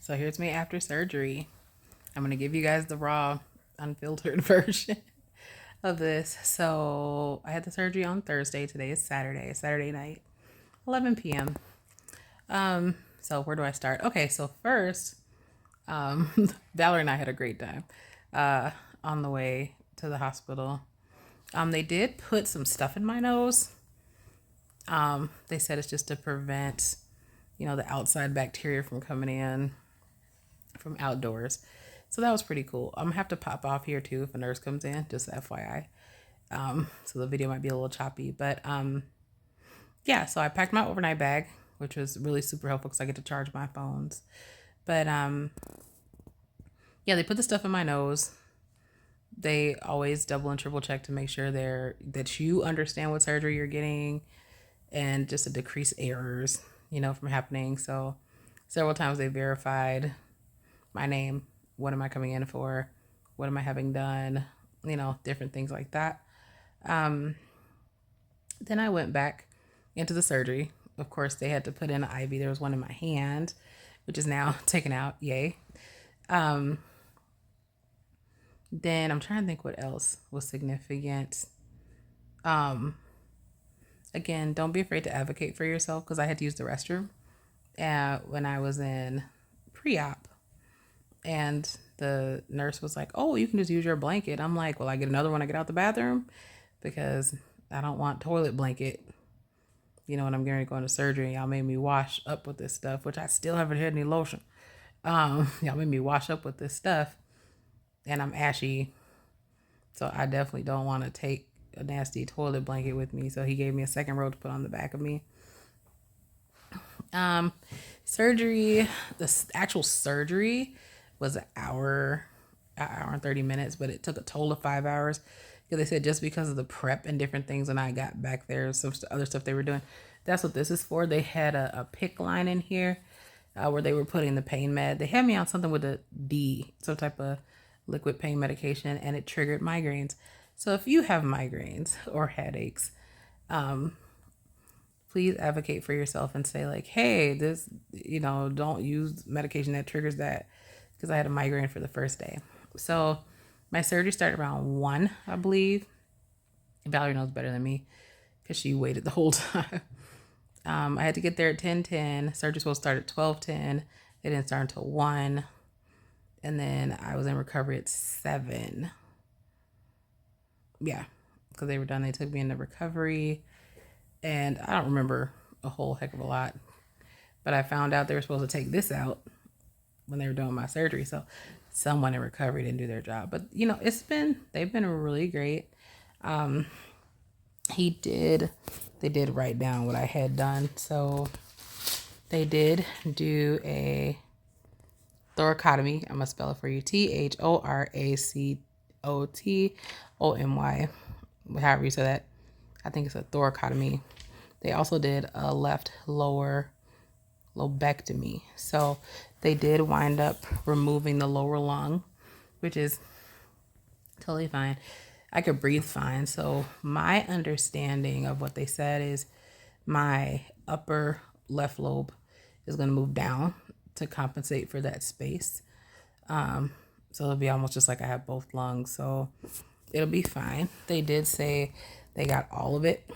So here's me after surgery. I'm going to give you guys the raw, unfiltered version of this. So I had the surgery on Thursday. Today is Saturday night, 11 p.m. So where do I start? Okay, so first, Valerie and I had a great time on the way to the hospital. They did put some stuff in my nose. They said it's just to prevent, the outside bacteria from coming in from outdoors. So that was pretty cool. I'm gonna have to pop off here too if a nurse comes in, just FYI. So the video might be a little choppy, but yeah. So I packed my overnight bag, which was really super helpful because I get to charge my phones. But yeah, they put the stuff in my nose. They always double and triple check to make sure that you understand what surgery you're getting, and just to decrease errors, from happening. So several times they verified my name. What am I coming in for? What am I having done? Different things like that. Then I went back into the surgery. Of course, they had to put in an IV. There was one in my hand, which is now taken out. Yay. Then I'm trying to think what else was significant. Again, don't be afraid to advocate for yourself because I had to use the restroom when I was in pre-op. And the nurse was like, "Oh, you can just use your blanket." I'm like, "Well, I get another when I get out the bathroom because I don't want toilet blanket. When I'm getting ready to go into surgery, y'all made me wash up with this stuff, which I still haven't had any lotion. Y'all made me wash up with this stuff, and I'm ashy, so I definitely don't want to take a nasty toilet blanket with me." So he gave me a second row to put on the back of me. Surgery, the actual surgery was an hour and 30 minutes, but it took a total of 5 hours because they said just because of the prep and different things when I got back there, some other stuff they were doing. That's what this is for. They had a PICC line in here where they were putting the pain med. They had me on something with a D, some type of liquid pain medication, and it triggered migraines. So if you have migraines or headaches, please advocate for yourself and say like, "Hey, this, don't use medication that triggers that," because I had a migraine for the first day. So my surgery started around 1, I believe. Valerie knows better than me because she waited the whole time. I had to get there at 10:10. Surgery was supposed to start at 12:10. It didn't start until 1. And then I was in recovery at 7. Yeah, because they were done. They took me into recovery. And I don't remember a whole heck of a lot. But I found out they were supposed to take this out when they were doing my surgery. So someone in recovery didn't do their job. But, they've been really great. They did write down what I had done. So they did do a thoracotomy. I'm going to spell it for you. THORACOTOMY. However you say that. I think it's a thoracotomy. They also did a left lower lobectomy. So they did wind up removing the lower lung, which is totally fine. I could breathe fine. So my understanding of what they said is my upper left lobe is going to move down to compensate for that space. So it'll be almost just like I have both lungs. So it'll be fine. They did say they got all of it,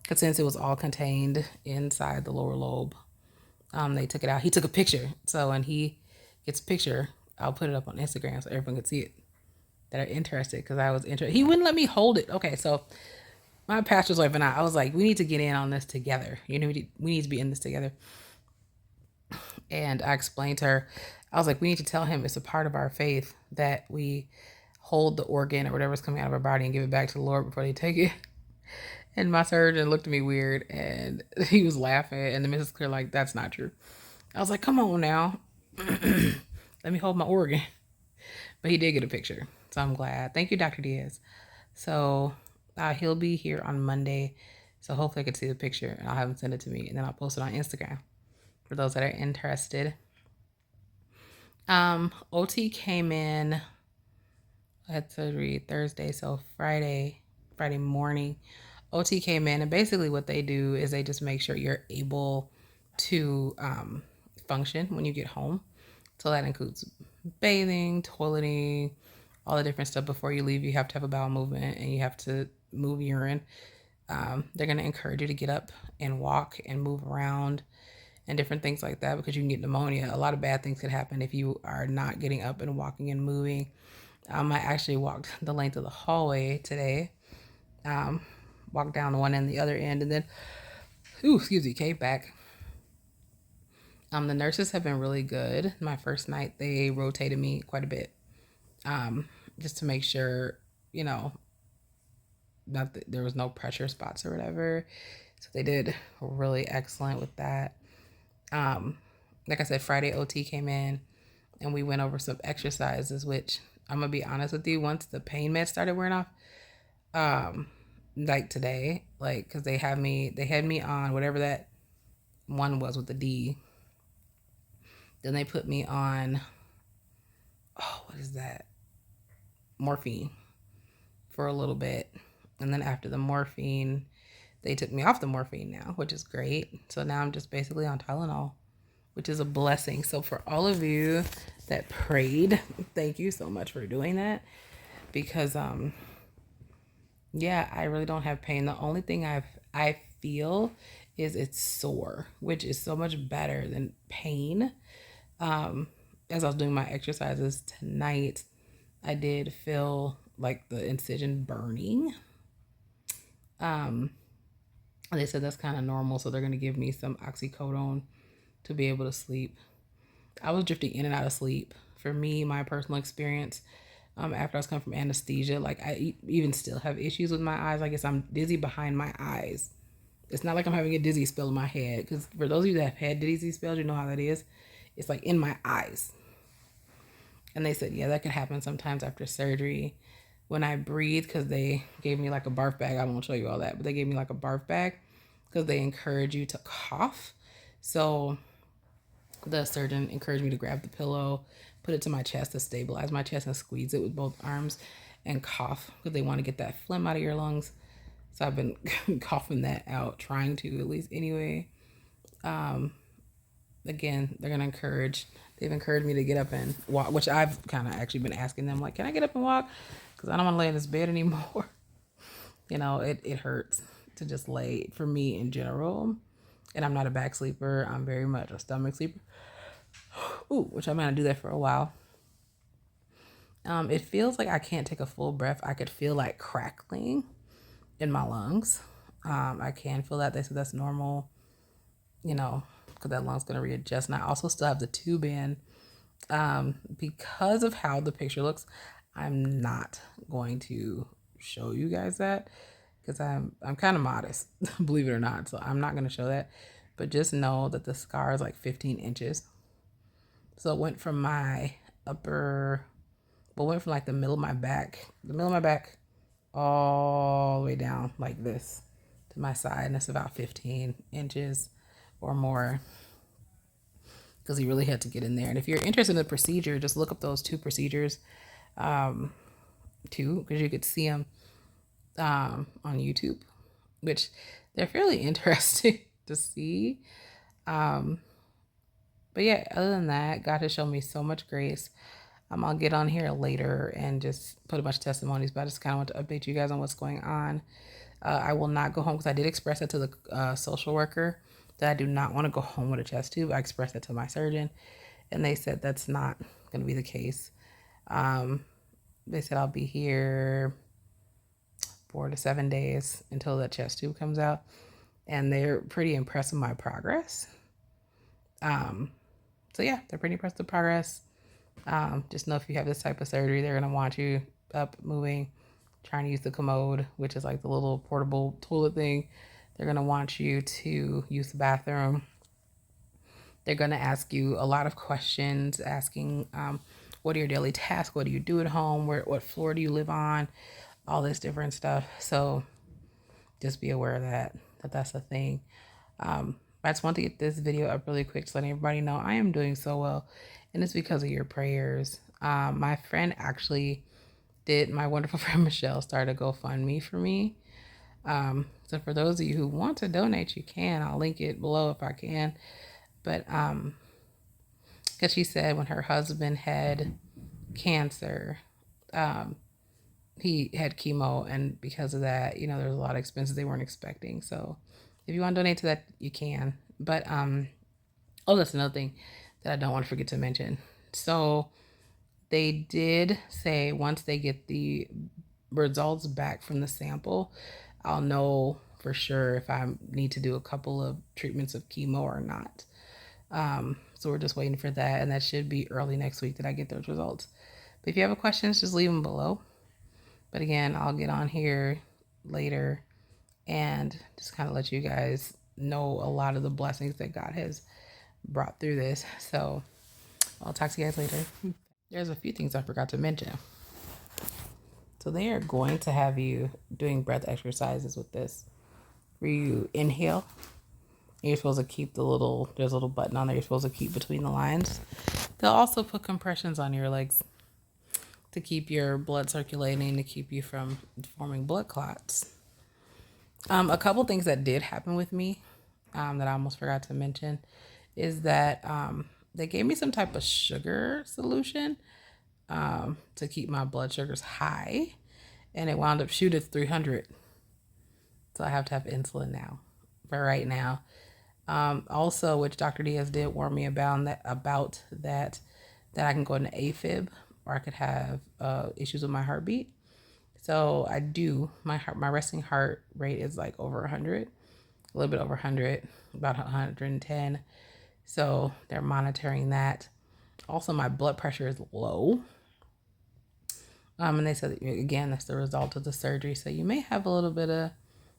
because since it was all contained inside the lower lobe, they took it out. He took a picture. So when he gets a picture, I'll put it up on Instagram so everyone can see it that are interested, because I was interested. He wouldn't let me hold it. Okay, so my pastor's wife and I was like, we need to get in on this together. We need to be in this together. And I explained to her, I was like, we need to tell him it's a part of our faith that we hold the organ or whatever's coming out of our body and give it back to the Lord before they take it. And my surgeon looked at me weird and he was laughing. And the Mrs. Clear, like, that's not true. I was like, come on now. Let me hold my organ. But he did get a picture. So I'm glad. Thank you, Dr. Diaz. So he'll be here on Monday. So hopefully I can see the picture and I'll have him send it to me. And then I'll post it on Instagram for those that are interested. OT came in. I had surgery Thursday. So Friday morning, OT came in. And basically what they do is they just make sure you're able to function when you get home. So that includes bathing, toileting, all the different stuff. Before you leave, you have to have a bowel movement and you have to move urine. They're going to encourage you to get up and walk and move around and different things like that, because you can get pneumonia. A lot of bad things could happen if you are not getting up and walking and moving. I actually walked the length of the hallway today, walked down one end, the other end, and then, came back. The nurses have been really good. My first night, they rotated me quite a bit, just to make sure, not that there was no pressure spots or whatever. So they did really excellent with that. Like I said, Friday OT came in and we went over some exercises, which I'm gonna be honest with you, once the pain meds started wearing off, like today, like, cause they had me on whatever that one was with the D. Then they put me on, what is that? Morphine for a little bit. And then after the morphine, they took me off the morphine now, which is great. So now I'm just basically on Tylenol, which is a blessing. So for all of you that prayed, thank you so much for doing that, because yeah, I really don't have pain. The only thing I feel is it's sore, which is so much better than pain. As I was doing my exercises tonight, I did feel like the incision burning. They said that's kind of normal, so they're going to give me some oxycodone to be able to sleep. I was drifting in and out of sleep. For me, my personal experience, after I was coming from anesthesia, like I even still have issues with my eyes. I guess I'm dizzy behind my eyes. It's not like I'm having a dizzy spell in my head, because for those of you that have had dizzy spells, you know how that is. It's like in my eyes. And they said, yeah, that could happen sometimes after surgery. When I breathe, because they gave me like a barf bag. I won't show you all that, but they gave me like a barf bag because they encourage you to cough. So the surgeon encouraged me to grab the pillow, put it to my chest to stabilize my chest, and squeeze it with both arms and cough, because they want to get that phlegm out of your lungs. So I've been coughing that out, trying to at least anyway. Again, they've encouraged me to get up and walk, which I've kind of actually been asking them, like, can I get up and walk? Because I don't want to lay in this bed anymore. It hurts to just lay, for me in general. And I'm not a back sleeper. I'm very much a stomach sleeper. Which I'm going to do that for a while. It feels like I can't take a full breath. I could feel like crackling in my lungs. I can feel that. They said that's normal, because that lung's going to readjust. And I also still have the tube in. Because of how the picture looks, I'm not going to show you guys that, because I'm kind of modest, believe it or not. So I'm not going to show that. But just know that the scar is like 15 inches. So it went from my went from like the middle of my back, all the way down like this to my side. And it's about 15 inches or more, because he really had to get in there. And if you're interested in the procedure, just look up those two procedures, because you could see them on YouTube, which they're fairly interesting to see. But yeah, other than that, God has shown me so much grace. I'll get on here later and just put a bunch of testimonies, but I just kind of want to update you guys on what's going on. I will not go home, because I did express that to the social worker, that I do not want to go home with a chest tube. I expressed that to my surgeon, and they said that's not going to be the case. They said I'll be here 4 to 7 days until the chest tube comes out, and they're pretty impressed with my progress. So yeah, they're pretty impressed with progress. Just know if you have this type of surgery, they're going to want you up, moving, trying to use the commode, which is like the little portable toilet thing. They're going to want you to use the bathroom. They're going to ask you a lot of questions, asking, what are your daily tasks? What do you do at home? What floor do you live on? All this different stuff. So just be aware of that's a thing. I just want to get this video up really quick, so letting everybody know I am doing so well. And it's because of your prayers. My friend actually my wonderful friend Michelle started a GoFundMe for me. So for those of you who want to donate, you can. I'll link it below if I can. But because she said when her husband had cancer, he had chemo, and because of that, there's a lot of expenses they weren't expecting. So if you want to donate to that, you can. But oh, that's another thing that I don't want to forget to mention. So they did say once they get the results back from the sample, I'll know for sure if I need to do a couple of treatments of chemo or not. So we're just waiting for that, and that should be early next week that I get those results. But if you have questions, just leave them below. But again, I'll get on here later and just kind of let you guys know a lot of the blessings that God has brought through this. So I'll talk to you guys later. There's a few things I forgot to mention. So they are going to have you doing breath exercises with this, where you inhale. You're supposed to keep there's a little button on there you're supposed to keep between the lines. They'll also put compressions on your legs to keep your blood circulating, to keep you from forming blood clots. A couple things that did happen with me that I almost forgot to mention is that they gave me some type of sugar solution to keep my blood sugars high, and it wound up shooting at 300. So I have to have insulin now for right now. Also, which Dr. Diaz did warn me about that I can go into AFib, or I could have issues with my heartbeat. So I do, my resting heart rate is like over 100, a little bit over 100, about 110. So they're monitoring that. Also, my blood pressure is low. And they said, again, that's the result of the surgery. So you may have a little bit of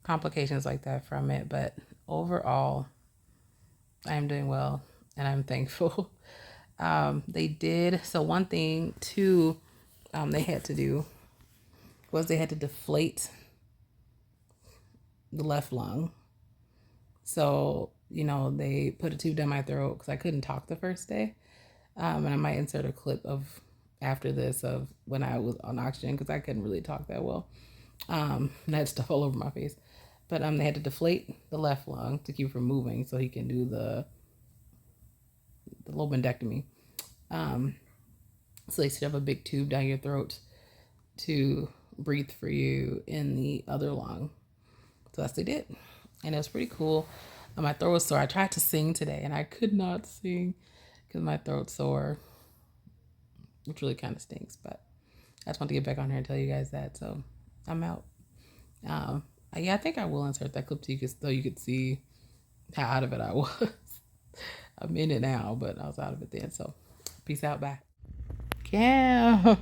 complications like that from it. But overall, I am doing well and I'm thankful. They did. So one thing too, they had to do was they had to deflate the left lung. So, they put a tube down my throat because I couldn't talk the first day. And I might insert a clip of after this of when I was on oxygen because I couldn't really talk that well. And I had stuff all over my face. But they had to deflate the left lung to keep from moving so he can do the lobectomy. So they shove a big tube down your throat to breathe for you in the other lung. So that's what they did. And it was pretty cool. My throat was sore. I tried to sing today and I could not sing because my throat's sore, which really kind of stinks. But I just want to get back on here and tell you guys that. So I'm out. Yeah, I think I will insert that clip so you could see how out of it I was. I'm in it now, but I was out of it then. So peace out. Bye. Yeah.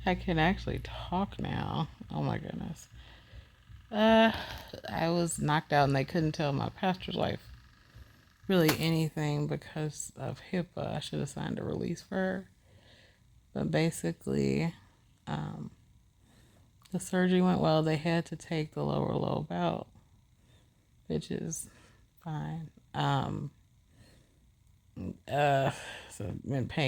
I can actually talk now. Oh my goodness. I was knocked out and they couldn't tell my pastor's wife really anything because of HIPAA. I should have signed a release for her. But basically, the surgery went well. They had to take the lower lobe out, which is fine. So I'm in pain.